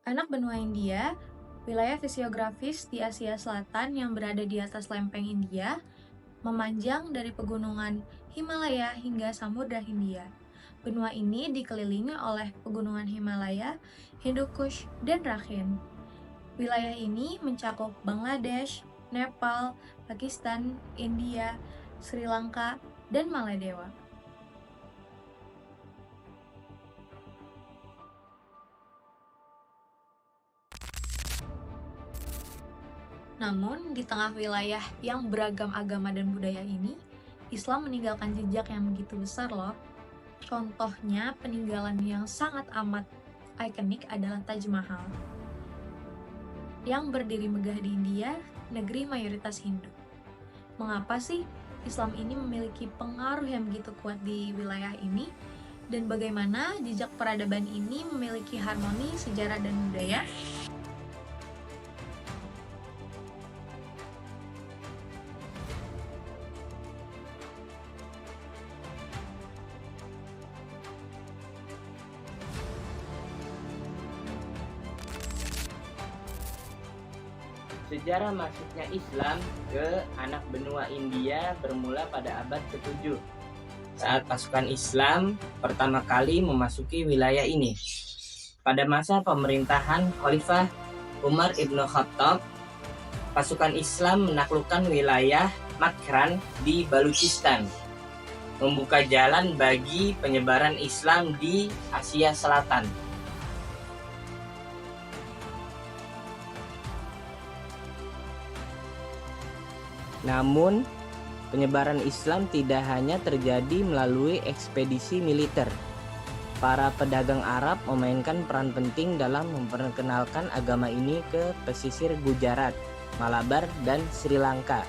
Anak benua India, wilayah fisiografis di Asia Selatan yang berada di atas lempeng India, memanjang dari pegunungan Himalaya hingga Samudra Hindia. Benua ini dikelilingi oleh pegunungan Himalaya, Hindu Kush, dan Rakhine. Wilayah ini mencakup Bangladesh, Nepal, Pakistan, India, Sri Lanka, dan Maladewa. Namun, di tengah wilayah yang beragam agama dan budaya ini, Islam meninggalkan jejak yang begitu besar loh. Contohnya, peninggalan yang sangat amat ikonik adalah Taj Mahal, yang berdiri megah di India, negeri mayoritas Hindu. Mengapa sih Islam ini memiliki pengaruh yang begitu kuat di wilayah ini? Dan bagaimana jejak peradaban ini memiliki harmoni sejarah dan budaya? Sejarah masuknya Islam ke anak benua India bermula pada abad ke-7 saat pasukan Islam pertama kali memasuki wilayah ini. Pada masa pemerintahan Khalifah Umar ibn Khattab, pasukan Islam menaklukkan wilayah Makran di Baluchistan, membuka jalan bagi penyebaran Islam di Asia Selatan. Namun, penyebaran Islam tidak hanya terjadi melalui ekspedisi militer. Para pedagang Arab memainkan peran penting dalam memperkenalkan agama ini ke pesisir Gujarat, Malabar, dan Sri Lanka.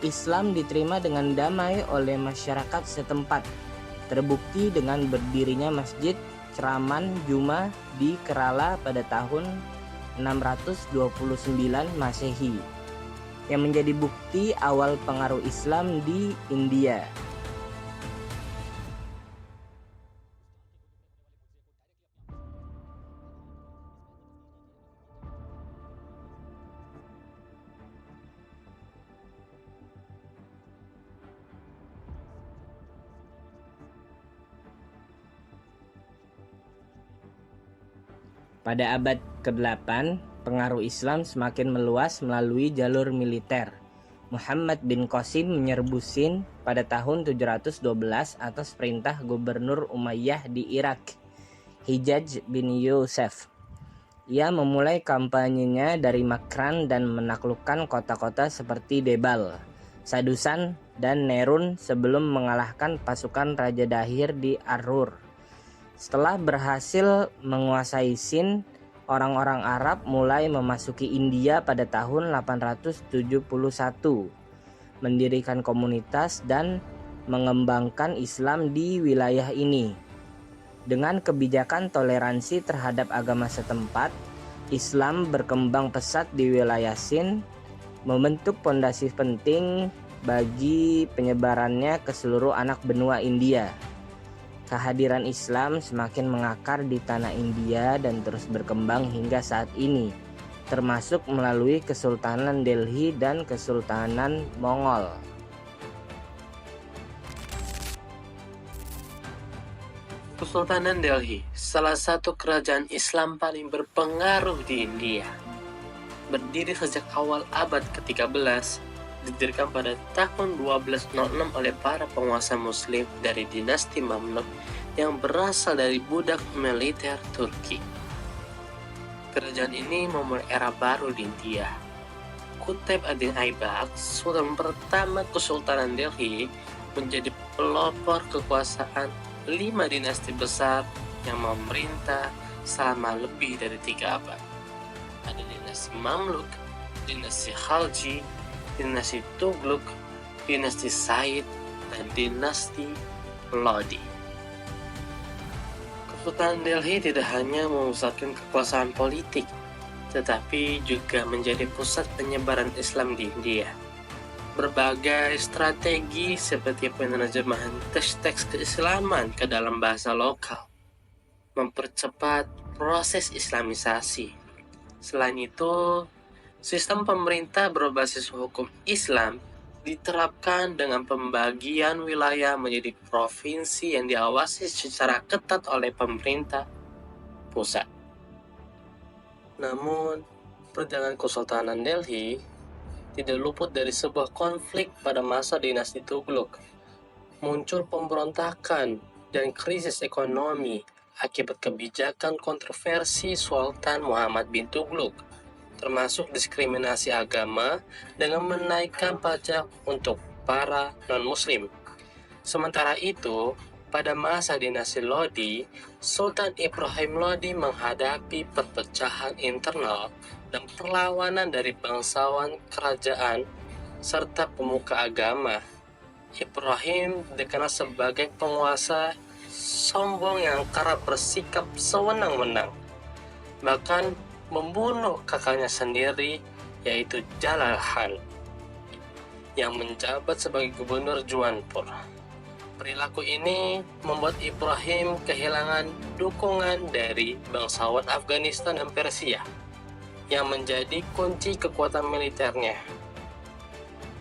Islam diterima dengan damai oleh masyarakat setempat, terbukti dengan berdirinya Masjid Kraman Juma di Kerala pada tahun 629 Masehi, yang menjadi bukti awal pengaruh Islam di India. Pada abad ke-8, pengaruh Islam semakin meluas melalui jalur militer. Muhammad bin Qasim menyerbu Sind pada tahun 712 atas perintah Gubernur Umayyah di Irak, Hijjaj bin Yusuf. Ia memulai kampanyenya dari Makran dan menaklukkan kota-kota seperti Debal, Sadusan, dan Nerun sebelum mengalahkan pasukan Raja Dahir di Arur. Setelah berhasil menguasai Sind, orang-orang Arab mulai memasuki India pada tahun 871, mendirikan komunitas dan mengembangkan Islam di wilayah ini. Dengan kebijakan toleransi terhadap agama setempat, Islam berkembang pesat di wilayah Sind, membentuk pondasi penting bagi penyebarannya ke seluruh anak benua India. Kehadiran Islam semakin mengakar di tanah India dan terus berkembang hingga saat ini, termasuk melalui Kesultanan Delhi dan Kesultanan Mongol. Kesultanan Delhi, salah satu kerajaan Islam paling berpengaruh di India. Berdiri sejak awal abad ke-13, didirikan pada tahun 1206 oleh para penguasa muslim dari dinasti Mamluk yang berasal dari budak militer Turki. Kerajaan ini memulai era baru di India. Qutb ad-Din Aibak, sultan pertama Kesultanan Delhi, menjadi pelopor kekuasaan 5 dinasti besar yang memerintah selama lebih dari 3 abad. Ada dinasti Mamluk, dinasti Khalji, dinasti Tughlaq, dinasti Said, dan dinasti Lodi. Kesultanan Delhi tidak hanya memusatkan kekuasaan politik, tetapi juga menjadi pusat penyebaran Islam di India. Berbagai strategi seperti penerjemahan teks-teks keislaman ke dalam bahasa lokal, mempercepat proses Islamisasi. Selain itu, sistem pemerintah berbasis hukum Islam diterapkan dengan pembagian wilayah menjadi provinsi yang diawasi secara ketat oleh pemerintah pusat. Namun, perjalanan Kesultanan Delhi tidak luput dari sebuah konflik pada masa dinasti Tughlaq. Muncul pemberontakan dan krisis ekonomi akibat kebijakan kontroversi Sultan Muhammad bin Tughlaq, termasuk diskriminasi agama dengan menaikkan pajak untuk para non-muslim. Sementara itu, pada masa dinasti Lodi, Sultan Ibrahim Lodi menghadapi perpecahan internal dan perlawanan dari bangsawan kerajaan serta pemuka agama. Ibrahim dikenal sebagai penguasa sombong yang kerap bersikap sewenang-wenang, bahkan membunuh kakaknya sendiri, yaitu Jalal Khan, yang menjabat sebagai gubernur Jaunpur. Perilaku ini membuat Ibrahim kehilangan dukungan dari bangsawan Afghanistan dan Persia, yang menjadi kunci kekuatan militernya.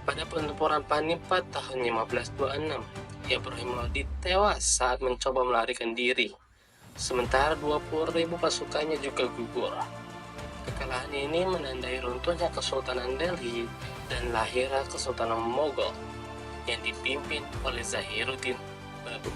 Pada pertempuran Panipat tahun 1526, Ibrahim Lodi tewas saat mencoba melarikan diri, sementara 20.000 pasukannya juga gugur. Kekalahan ini menandai runtuhnya Kesultanan Delhi dan lahirnya Kesultanan Mogol yang dipimpin oleh Zahiruddin Babu.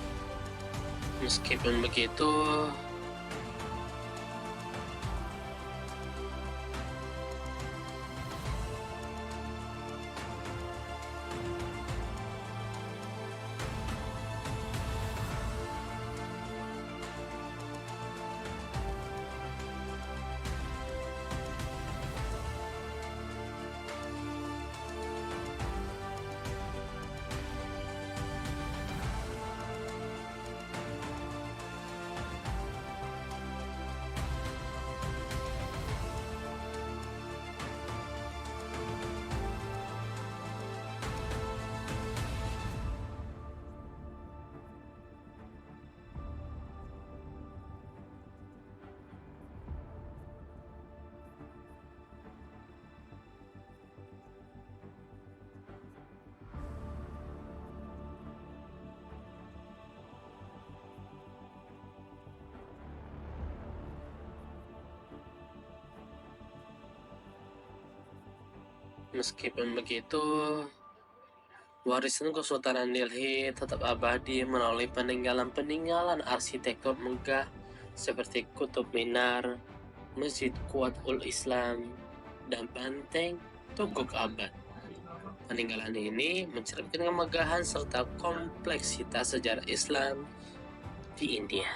Meskipun begitu, warisan Kesultanan Delhi tetap abadi melalui peninggalan-peninggalan arsitektur megah seperti Qutub Minar, Masjid Quwwatul Islam, dan Banteng Tuguk Abad. Peninggalan ini mencerminkan kemegahan serta kompleksitas sejarah Islam di India.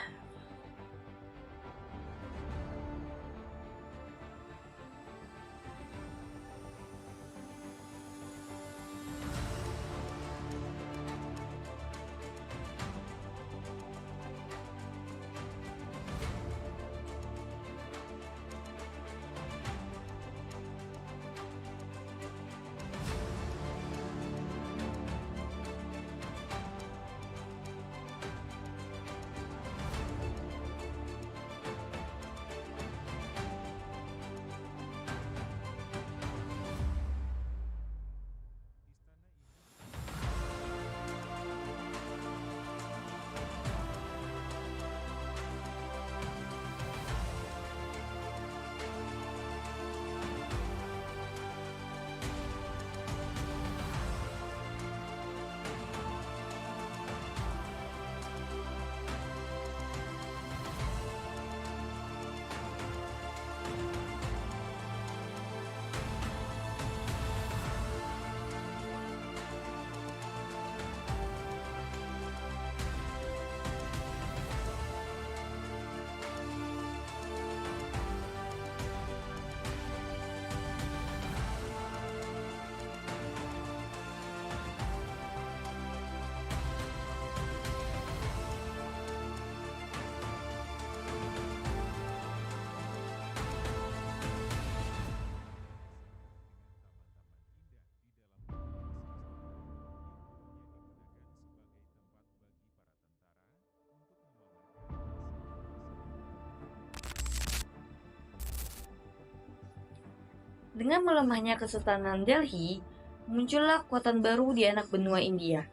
Dengan melemahnya Kesultanan Delhi, muncullah kekuatan baru di anak benua India.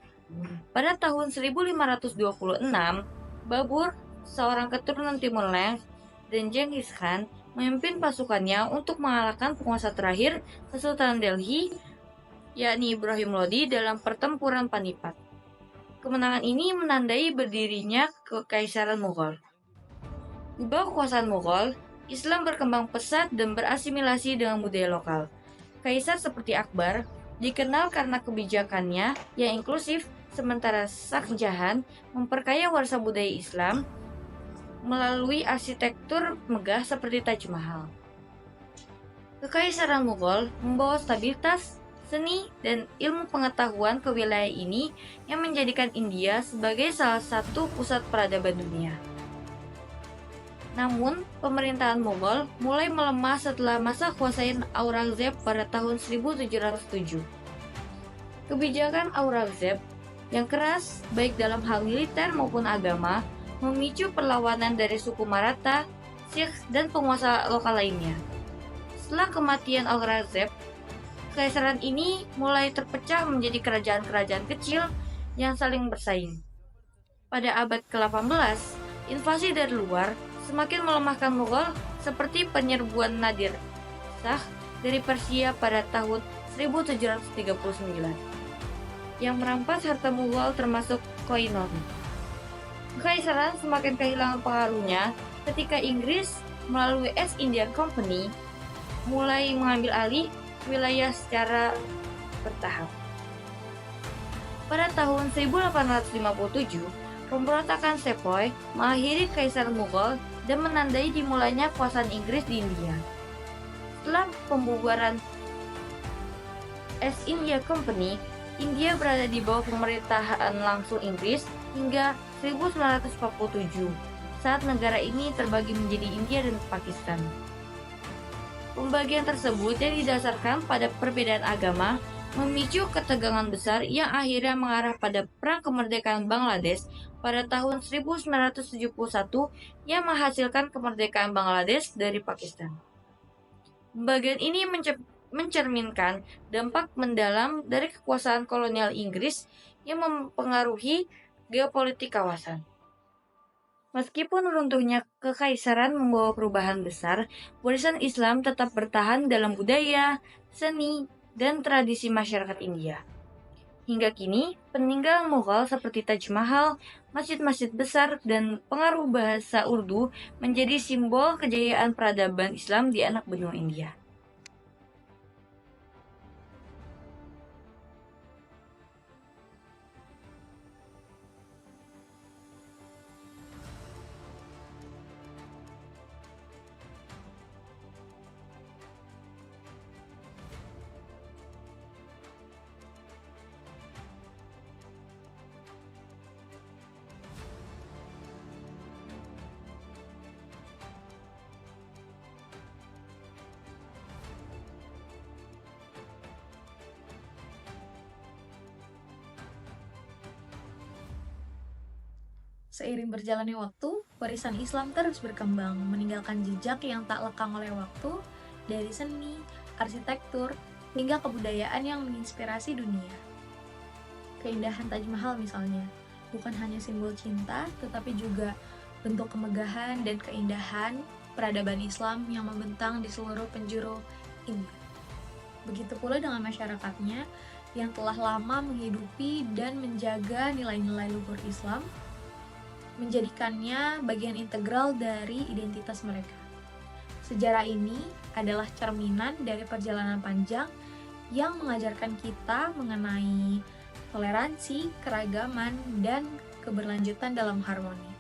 Pada tahun 1526, Babur, seorang keturunan Timur Leng, dan Genghis Khan memimpin pasukannya untuk mengalahkan penguasa terakhir Kesultanan Delhi, yakni Ibrahim Lodi dalam pertempuran Panipat. Kemenangan ini menandai berdirinya Kekaisaran Mughal. Di bawah kekuasaan Mughal, Islam berkembang pesat dan berasimilasi dengan budaya lokal. Kaisar seperti Akbar dikenal karena kebijakannya yang inklusif, sementara Shah Jahan memperkaya warisan budaya Islam melalui arsitektur megah seperti Taj Mahal. Kekaisaran Mughal membawa stabilitas, seni, dan ilmu pengetahuan ke wilayah ini yang menjadikan India sebagai salah satu pusat peradaban dunia. Namun, pemerintahan Mughal mulai melemah setelah masa kuasai Aurangzeb pada tahun 1707. Kebijakan Aurangzeb yang keras, baik dalam hal militer maupun agama, memicu perlawanan dari suku Maratha, Sikh, dan penguasa lokal lainnya. Setelah kematian Aurangzeb, kekaisaran ini mulai terpecah menjadi kerajaan-kerajaan kecil yang saling bersaing. Pada abad ke-18, invasi dari luar semakin melemahkan Mughal seperti penyerbuan Nadir Shah dari Persia pada tahun 1739 yang merampas harta Mughal termasuk Koh-i-Noor. Kekaisaran semakin kehilangan pengaruhnya ketika Inggris melalui East India Company mulai mengambil alih wilayah secara bertahap. Pada tahun 1857, pemberontakan Sepoy mengakhiri Kekaisaran Mughal dan menandai dimulainya kekuasaan Inggris di India. Setelah pembubaran East India Company, India berada di bawah pemerintahan langsung Inggris hingga 1947, saat negara ini terbagi menjadi India dan Pakistan. Pembagian tersebut yang didasarkan pada perbedaan agama memicu ketegangan besar yang akhirnya mengarah pada Perang Kemerdekaan Bangladesh pada tahun 1971 yang menghasilkan kemerdekaan Bangladesh dari Pakistan. Pembagian ini mencerminkan dampak mendalam dari kekuasaan kolonial Inggris yang mempengaruhi geopolitik kawasan. Meskipun runtuhnya kekaisaran membawa perubahan besar, warisan Islam tetap bertahan dalam budaya, seni, dan tradisi masyarakat India. Hingga kini, peninggalan Mughal seperti Taj Mahal, masjid-masjid besar, dan pengaruh bahasa Urdu menjadi simbol kejayaan peradaban Islam di anak benua India. Seiring berjalannya waktu, warisan Islam terus berkembang, meninggalkan jejak yang tak lekang oleh waktu, dari seni, arsitektur, hingga kebudayaan yang menginspirasi dunia. Keindahan Taj Mahal misalnya, bukan hanya simbol cinta, tetapi juga bentuk kemegahan dan keindahan peradaban Islam yang membentang di seluruh penjuru India. Begitu pula dengan masyarakatnya yang telah lama menghidupi dan menjaga nilai-nilai luhur Islam, menjadikannya bagian integral dari identitas mereka. Sejarah ini adalah cerminan dari perjalanan panjang yang mengajarkan kita mengenai toleransi, keragaman, dan keberlanjutan dalam harmoni.